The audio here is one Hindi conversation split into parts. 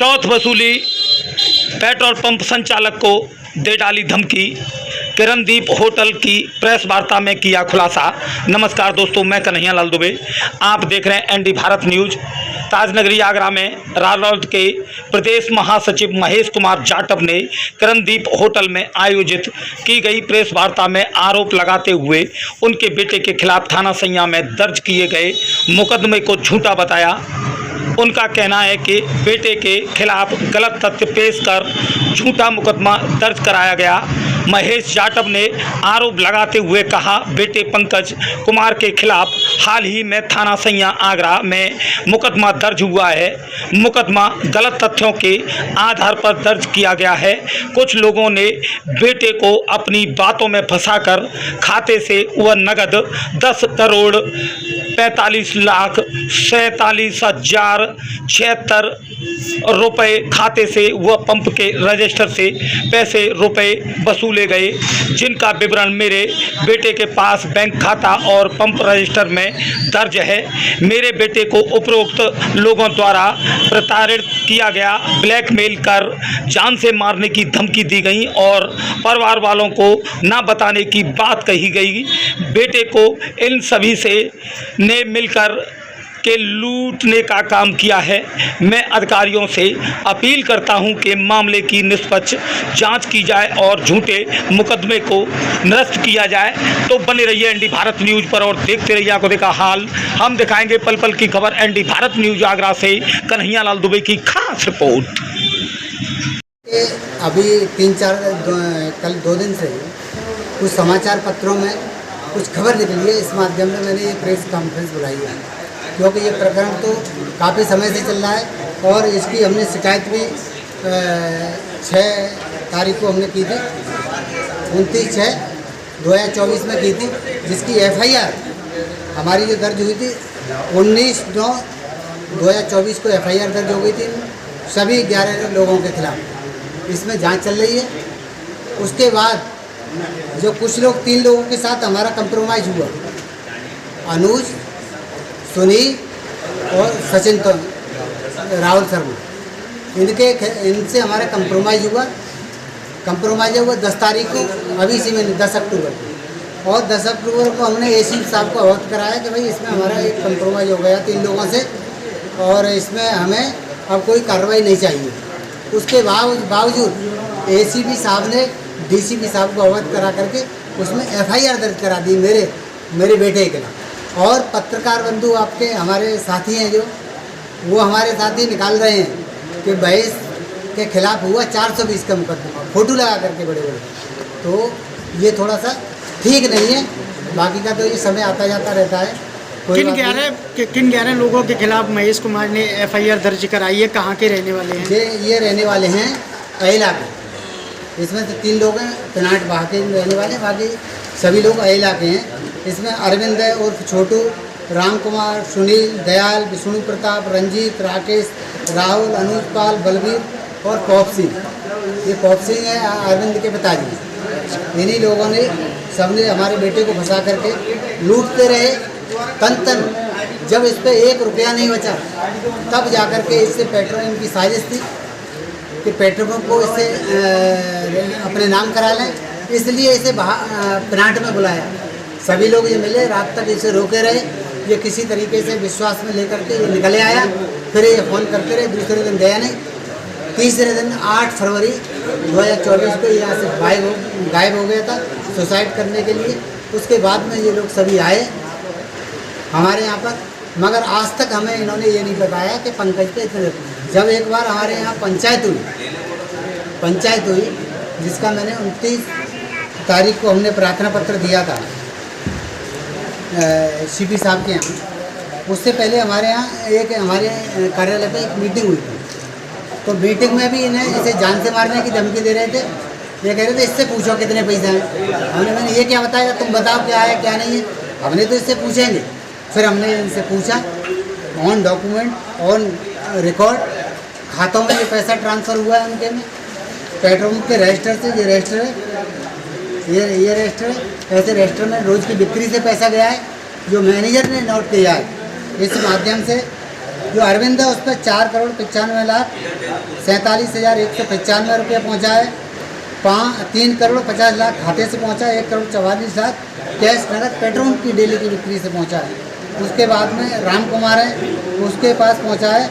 चौथ वसूली, पेट्रोल पंप संचालक को दे डाली धमकी। किरणदीप होटल की प्रेस वार्ता में किया खुलासा। नमस्कार दोस्तों, मैं कन्हैया लाल दुबे, आप देख रहे हैं एनडी भारत न्यूज। ताजनगरी आगरा में रालोद के प्रदेश महासचिव महेश कुमार जाटव ने किरणदीप होटल में आयोजित की गई प्रेस वार्ता में आरोप लगाते हुए उनके बेटे के खिलाफ थाना सैया में दर्ज किए गए मुकदमे को झूठा बताया। उनका कहना है कि बेटे के खिलाफ गलत तथ्य पेश कर झूठा मुकदमा दर्ज कराया गया। महेश जाटव ने आरोप लगाते हुए कहा, बेटे पंकज कुमार के खिलाफ हाल ही में थाना सैया आगरा में मुकदमा दर्ज हुआ है। मुकदमा गलत तथ्यों के आधार पर दर्ज किया गया है। कुछ लोगों ने बेटे को अपनी बातों में फंसाकर खाते से वह नगद 10 करोड़ 45 लाख 47,076 रुपये खाते से वह पंप के रजिस्टर से पैसे रुपए वसूले गए, जिनका विवरण मेरे बेटे के पास बैंक खाता और पंप रजिस्टर में दर्ज है। मेरे बेटे को उपरोक्त लोगों द्वारा प्रताड़ित किया गया, ब्लैकमेल कर जान से मारने की धमकी दी गई और परिवार वालों को न बताने की बात कही गई। बेटे को इन सभी से ने मिलकर के लूटने का काम किया है। मैं अधिकारियों से अपील करता हूं कि मामले की निष्पक्ष जांच की जाए और झूठे मुकदमे को निरस्त किया जाए। तो बने रहिए एनडी भारत न्यूज पर और देखते रहिए आंखों देखा हाल। हम दिखाएंगे पल पल की खबर। एनडी भारत न्यूज आगरा से कन्हैया लाल दुबे की खास रिपोर्ट। अभी कल 2 दिन से कुछ समाचार पत्रों में कुछ खबर निकली है, इस माध्यम में मैंने ये प्रेस कॉन्फ्रेंस बुलाई है, क्योंकि ये प्रकरण तो काफ़ी समय से चल रहा है और इसकी हमने शिकायत भी 6 तारीख को हमने की थी, 29/6/2024 में की थी, जिसकी FIR हमारी जो दर्ज हुई थी 19/9/2024 को FIR दर्ज हो गई थी सभी 11 लोगों के खिलाफ। इसमें जांच चल रही है। उसके बाद जो कुछ लोग 3 लोगों के साथ हमारा कंप्रोमाइज़ हुआ, अनुज, सुनील और सचिन राहुल शर्मा, इनसे हमारा कंप्रोमाइज़ हुआ 10 तारीख को, अभी इसी में 10 अक्टूबर को। और 10 अक्टूबर को हमने ACP साहब को अवगत कराया कि भाई इसमें हमारा एक कंप्रोमाइज़ हो गया 3 लोगों से और इसमें हमें अब कोई कार्रवाई नहीं चाहिए। उसके बावजूद ACP साहब ने DCP साहब को अवगत करा करके उसमें FIR दर्ज करा दी मेरे बेटे के खिलाफ। और पत्रकार बंधु आपके हमारे साथी हैं जो वो हमारे साथी निकाल रहे हैं कि महेश के खिलाफ हुआ 420 का मुकदमा, फोटो लगा करके बड़े बड़े। तो ये थोड़ा सा ठीक नहीं है। बाकी का तो ये समय आता जाता रहता है। किन 11 लोगों के खिलाफ महेश कुमार ने FIR दर्ज कराई है? कहाँ के रहने वाले हैं? ये रहने वाले हैं अहिला के। इसमें से 3 लोग हैं पिनाट बाह के रहने वाले, बाकी सभी लोग अहिला के हैं। इसमें अरविंद है और छोटू, राम कुमार, सुनील, दयाल, विष्णु प्रताप, रंजीत, राकेश, राहुल, अनुज पाल, बलबीर और पॉप सिंह। ये पॉप सिंह है अरविंद के पिताजी। इन्हीं लोगों ने सबने हमारे बेटे को फंसा करके लूटते रहे तन। जब इस पर 1 रुपया नहीं बचा तब जाकर के इससे पेट्रोल की साजिश थी कि पेट्रोल पंप को इससे अपने नाम करा लें, इसलिए इसे पिनाट में बुलाया। सभी लोग ये मिले, रात तक इसे रोके रहे। ये किसी तरीके से विश्वास में लेकर के ये निकले आया। फिर ये फ़ोन करते रहे, दूसरे दिन गया नहीं। तीसरे दिन 8 फरवरी 2024 को यहाँ से गायब हो गया था सुसाइड करने के लिए। उसके बाद में ये लोग सभी आए हमारे यहाँ पर, मगर आज तक हमें इन्होंने ये नहीं बताया कि पंकज पे इतने। जब एक बार हमारे यहाँ पंचायत हुई जिसका मैंने 29 तारीख को हमने प्रार्थना पत्र दिया था CP साहब के यहाँ। उससे पहले हमारे यहाँ हमारे कार्यालय पे एक मीटिंग हुई थी। तो मीटिंग में भी इन्हें इसे जान से मारने की धमकी दे रहे थे। ये कह रहे थे इससे पूछो कितने पैसे हैं। मैंने ये क्या बताया, तुम बताओ क्या है क्या नहीं है। हमने तो इससे पूछेंगे। फिर हमने इनसे पूछा, ऑन डॉक्यूमेंट ऑन रिकॉर्ड खातों में ये पैसा ट्रांसफ़र हुआ है उनके में, पेट्रोल के रजिस्टर से। ये रजिस्टर है, ये रजिस्टर है। ऐसे रजिस्टर में रोज़ की बिक्री से पैसा गया है जो मैनेजर ने नोट किया है। इस माध्यम से जो अरविंद है उस पर 4,95,47,195 रुपये पहुँचा है। 3,50,00,000 खाते से पहुँचा है। 1,44,00,000 कैश नगद पेट्रोल की डेली की बिक्री से पहुँचा है। उसके बाद में राम कुमार है, उसके पास पहुँचा है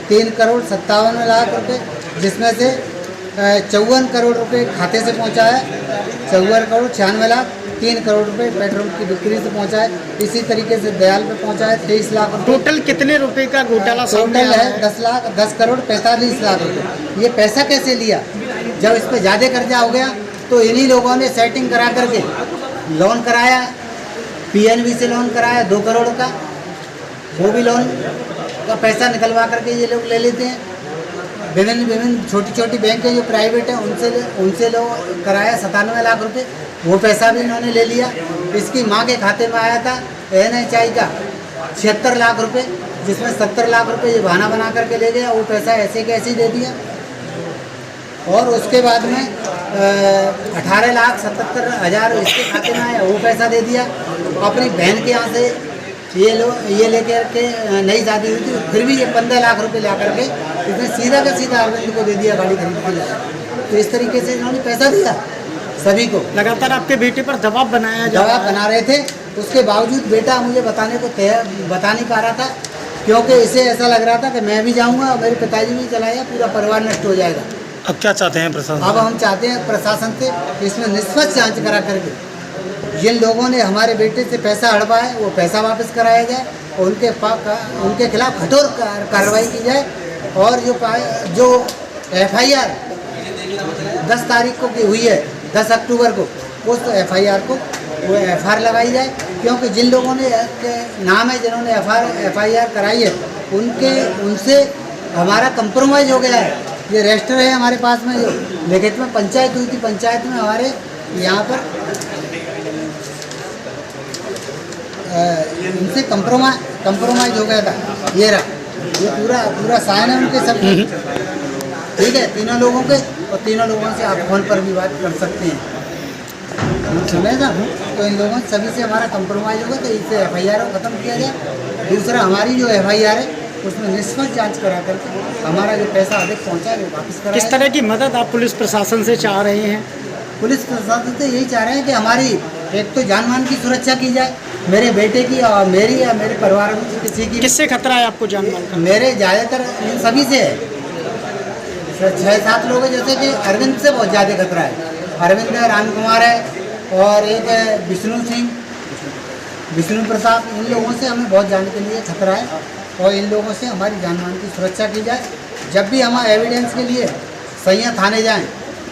3,57,00,000 रुपये, जिसमें से 54 करोड़ रुपए खाते से पहुंचा है। 54,96,00,000, 3 करोड़ रुपए पेट्रोल की बिक्री से पहुंचा है। इसी तरीके से दयाल पे पहुंचा है 23 लाख रुपए। टोटल कितने रुपए का घोटाला सामने टोटल आया है 10 करोड़ 45 लाख रुपए। ये पैसा कैसे लिया? जब इस पे ज़्यादा कर्जा हो गया तो इन्हीं लोगों ने सेटिंग करा करके लोन कराया, PNB से लोन कराया 2 करोड़ का। वो भी लोन का पैसा निकलवा करके ये लोग ले लेते हैं। विभिन्न छोटी छोटी बैंकें जो प्राइवेट हैं उनसे लोग कराया 97 लाख रुपए। वो पैसा भी इन्होंने ले लिया। इसकी मां के खाते में आया था NHI का 76 लाख रुपए, जिसमें 70 लाख रुपए ये बहाना बना करके ले गया। वो पैसा ऐसे कैसे दे दिया। और उसके बाद में 18,77,000 इसके खाते में आया, वो पैसा दे दिया। अपनी बहन के यहाँ से ये लेकर के नई शादी हुई थी, फिर भी ये 15 लाख रुपए ला करके इसने सीधा का सीधा अरविंद को दे दिया गाड़ी खरीद के लाया। तो इस तरीके से इन्होंने पैसा दिया सभी को। लगातार आपके बेटे पर दबाव बनाया जा रहा है। बना रहे थे, उसके बावजूद बेटा मुझे बता नहीं पा रहा था, क्योंकि इसे ऐसा लग रहा था कि मैं भी जाऊँगा और मेरे पिताजी भी चला जाए, पूरा परिवार नष्ट हो जाएगा। अब क्या चाहते हैं प्रशासन? अब हम चाहते हैं प्रशासन से इसमें निष्पक्ष जाँच करा करके जिन लोगों ने हमारे बेटे से पैसा हड़पा है वो पैसा वापस कराया जाए और उनके खिलाफ कठोर कार्रवाई की जाए। और जो FIR 10 तारीख को की हुई है, 10 अक्टूबर को, उस FIR को वो FIR लगाई जाए, क्योंकि जिन लोगों ने नाम है जिन्होंने FIR कराई है उनसे हमारा कंप्रोमाइज़ हो गया है। ये रजिस्टर है हमारे पास में, जो लिखित में पंचायत हुई थी, पंचायत में हमारे यहाँ पर उनसे कंप्रोमाइज हो गया था। ये रहा, ये पूरा साइन है उनके सब, ठीक है, तीनों लोगों के। और तीनों लोगों से आप फोन पर भी बात कर सकते हैं, समझ ना। तो इन लोगों सभी से हमारा कंप्रोमाइज होगा, तो इससे FIR को ख़त्म किया जाए। दूसरा, हमारी जो FIR है उसमें निष्पक्ष जांच करा करके हमारा जो पैसा अधिक पहुंचा है वो वापस कराया। किस तरह की मदद आप पुलिस प्रशासन से चाह रहे हैं? पुलिस प्रशासन से यही चाह रहे हैं कि हमारी एक तो जान मान की सुरक्षा की जाए, मेरे बेटे की और मेरी या मेरे परिवार में से किसी की। किससे खतरा है आपको जान माल का? मेरे ज़्यादातर इन सभी से है। 6-7 लोग हैं, जैसे कि अरविंद से बहुत ज़्यादा खतरा है। अरविंद है, राम कुमार है और एक है विष्णु प्रसाद। इन लोगों से हमें बहुत जाने के लिए खतरा है और इन लोगों से हमारी जान मान की सुरक्षा की जाए। जब भी हम एविडेंस के लिए सैया थाने जाएं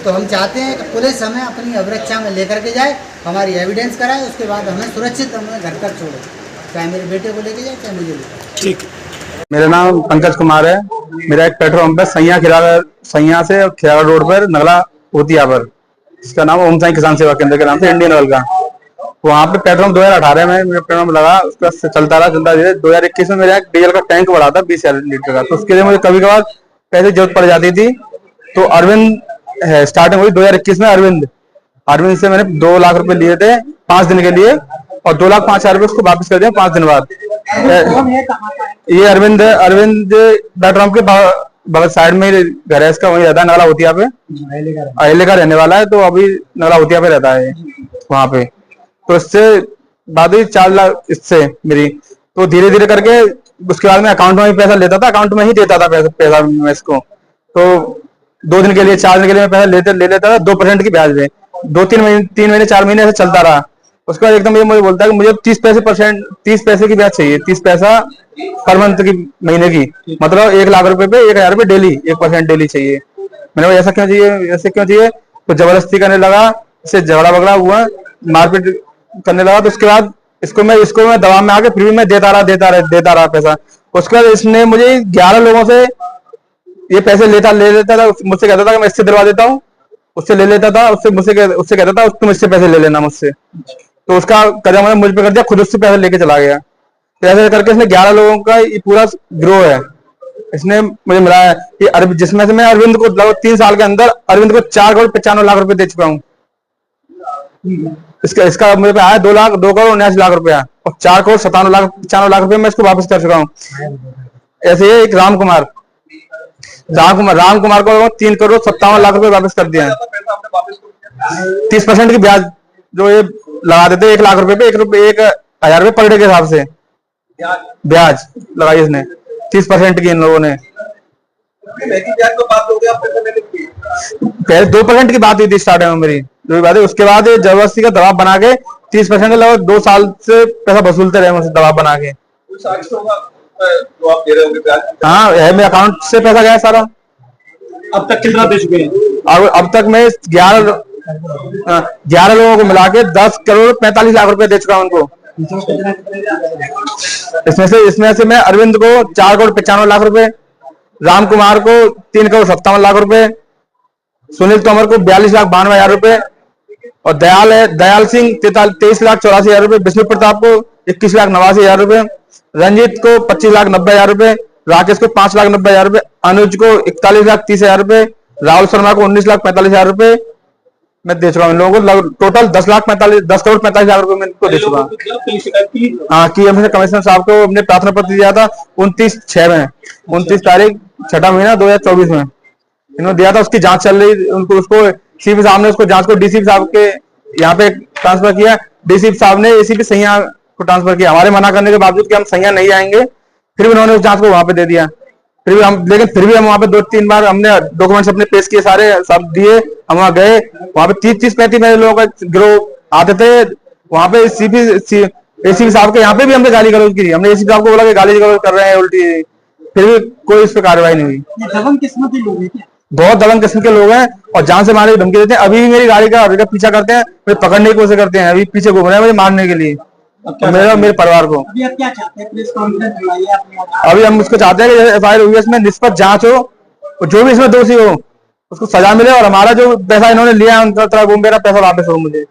तो हम चाहते हैं कि पुलिस हमें अपनी अवरक्षा में लेकर के जाए, हमारी एविडेंस कराए, उसके बाद हमें सुरक्षित हमें घर तक छोड़े, चाहे मेरे बेटे को लेके जाए चाहे मुझे लेके। ठीक। मेरा नाम पंकज कुमार है। मेरा एक पेट्रोल पंप है सैया से खिराड़ा रोड पर नगला होतिया पर। इसका नाम ओम साई किसान सेवा केंद्र के नाम से, इंडियन ऑयल का। वहाँ पे पेट्रोल 2018 में मेरा पेट्रोल लगा, उसका चलता रहा। 2021 में मेरा डीजल का टैंक बढ़ा था 20,000 लीटर का, तो उसके लिए मुझे कभी कभार पैसे जरूरत पड़ जाती थी। तो अरविंद स्टार्टिंग हुई 2021 में। अरविंद से मैंने 2 लाख रुपए लिए थे 5 दिन के लिए, और 2,05,000 रुपए उसको वापस कर दिया 5 दिन बाद। ये अरविंद पेट्रोल पंप के बगल साइड में घर है इसका, वहीं रहता है, नगला होतिया पे। अहले का रहने वाला है, तो अभी नगला होतिया पे रहता है वहां पे। तो इससे बात हुई 4 लाख इससे मेरी। तो धीरे धीरे करके उसके बाद में अकाउंट में भी पैसा लेता था, अकाउंट में ही देता था पैसा मैं इसको। तो 2 दिन के लिए 4 दिन के लिए मैं पैसा ले लेता था 2% की ब्याज में। 2-3 महीने 3 महीने 4 महीने ऐसे चलता रहा। उसके बाद एकदम ये मुझे बोलता है कि मुझे 30 पैसे की ब्याज चाहिए, 30 पैसा पर मंथ की, महीने की, मतलब 1 लाख रुपए पे 1,000 रुपए डेली, 1% डेली चाहिए। मैंने बोला ऐसा क्यों चाहिए? तो जबरदस्ती करने लगा, इससे झगड़ा वगड़ा हुआ, मारपीट करने लगा। तो उसके बाद इसको मैं दबाव में आके फिर भी मैं देता रहा पैसा। उसके बाद इसने मुझे 11 लोगों से ये पैसे ले लेता था। मुझसे कहता था कि मैं इससे दिलवा देता हूँ, उससे ले लेता था, उससे कहता था तुम इससे पैसे ले लेना मुझसे। तो उसका कदम मुझ पे कर दिया, खुद उससे पैसे लेके चला गया। तो ऐसे करके इसने 11 लोगों का ये पूरा गिरोह है, इसने मुझे मिला है। जिसमें से मैं अरविंद को लगभग 3 साल के अंदर अरविंद को 4,95,00,000 रुपए दे चुका हूँ। इसका मुझे पे आया 2,79,00,000 रुपया, और 4,97,95,00,000 रुपए मैं इसको वापस कर चुका हूँ। ऐसे ही एक राम कुमार को 3,57,00,000 रुपए वापस कर दिया है। 30% की ब्याज जो ये लगा देते 1,00,000 रुपए पे 1,000 रुपए पर डे के हिसाब से ब्याज लगाई इसने 30% की इन लोगों ने। पहले 2% की बात हुई थी स्टार्टिंग में मेरी जो भी बात है, उसके बाद जबरदस्ती का दबाव बना के 30% का लगभग 2 साल से पैसा वसूलते रहे मुझसे दबाव बना के। जो आप दे रहे होंगे ब्याज? हाँ, है मेरे अकाउंट से पैसा गया सारा। अब तक कितना दे चुके हैं? अब तक मैं 11 लोगों को मिला के 10,45,00,000 रुपए दे चुका हूं उनको। इसमें से मैं अरविंद को 4,95,00,000 रुपए, राम कुमार को 3,57,00,000 रुपए, सुनील तोमर को 42,92,000 रुपए और दयाल सिंह 23,84,000 रुपए, विष्णु प्रताप को 21,89,000 रुपए, रंजीत को 25,90,000 रुपए, राकेश को 5,90,000 रुपए, अनुज को 41,30,000 रुपए, राहुल शर्मा को 19,45,000 रुपए मैं दे चुका हूँ इन लोगों को। टोटल 10,45,00,000 रुपए मैं इनको दे चुका हूँ। हाँ, कि हमने कमिश्नर साहब को हमने प्रार्थना पत्र दिया था 29/6 में, 29 तारीख 6वां महीना 2024 में इन्होंने दिया था। उसकी जांच चल रही, उसको सीपी साहब ने उसको जांच को डीसीपी साहब के यहाँ पे ट्रांसफर किया। डीसीपी साहब ने एसीपी सैया को ट्रांसफर किया, हमारे मना करने के बावजूद कि हम सैया नहीं आएंगे, फिर भी उन्होंने उस जांच को वहां पे दे दिया। फिर भी हम वहां पे 2-3 बार हमने डॉक्यूमेंट्स अपने पेश किए, सारे सब दिए, हम वहां गए। वहां पे 30-35 लोगों का गिरोह आते थे वहां पे। एसीपी साहब के यहाँ पे भी हमने गाली गलौज की, हमने एसीपी साहब को बोला कि गाली गलौज कर रहे हैं उल्टी, फिर भी कोई इस पर कार्रवाई नहीं हुई। दबंग किस्म के लोग हैं क्या? बहुत दबंग किस्म के लोग हैं और जान से मारने की धमकी देते हैं। अभी भी मेरी गाड़ी का पीछा करते हैं, मुझे पकड़ने की कोशिश करते हैं, अभी पीछे घूम रहे हैं मुझे मारने के लिए, मेरे परिवार को। अभी आप क्या चाहते हैं? प्रेस कॉन्फ्रेंस बुलाइए आपने। अभी हम उसको चाहते हैं कि एफआईआर हुई है इसमें निष्पक्ष जांच हो और जो भी इसमें दोषी हो उसको सजा मिले और हमारा जो पैसा इन्होंने लिया है उनका वो मेरा पैसा वापस हो मुझे।